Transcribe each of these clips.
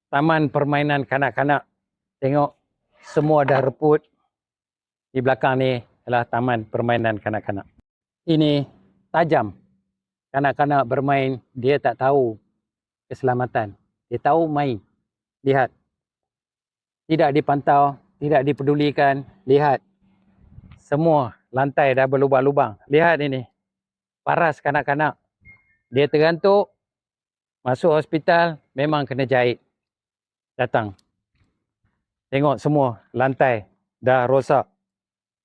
taman permainan kanak-kanak. Tengok, semua dah reput. Di belakang ni adalah taman permainan kanak-kanak. Ini tajam. Kanak-kanak bermain, dia tak tahu keselamatan. Dia tahu main. Lihat. Tidak dipantau, tidak dipedulikan. Lihat. Semua lantai dah berlubang-lubang. Lihat ini. Paras kanak-kanak. Dia tergantuk. Masuk hospital, memang kena jahit. Datang. Tengok semua lantai dah rosak.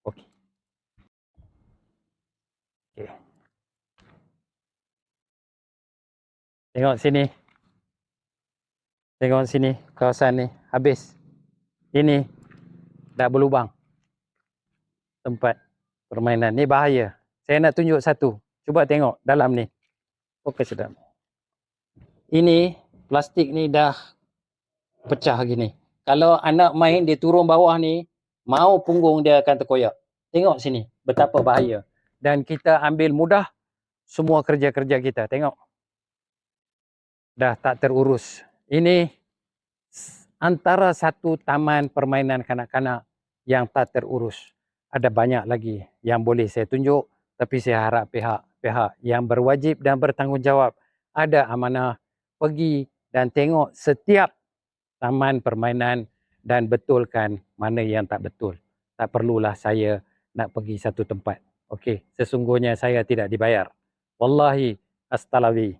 Okey. Okay. Tengok sini. Tengok sini, kawasan ni habis. Ini dah berlubang. Tempat permainan ni bahaya. Saya nak tunjuk satu. Cuba tengok dalam ni. Fokus dalam. Ini plastik ni dah pecah gini. Kalau anak main dia turun bawah ni, mau punggung dia akan terkoyak. Tengok sini betapa bahaya. Dan kita ambil mudah semua kerja-kerja kita. Tengok. Dah tak terurus. Ini antara satu taman permainan kanak-kanak yang tak terurus. Ada banyak lagi yang boleh saya tunjuk, tapi saya harap pihak yang berwajib dan bertanggungjawab ada amanah pergi dan tengok setiap taman permainan dan betulkan mana yang tak betul. Tak perlulah saya nak pergi satu tempat. Okey, sesungguhnya saya tidak dibayar. Wallahi astalawi.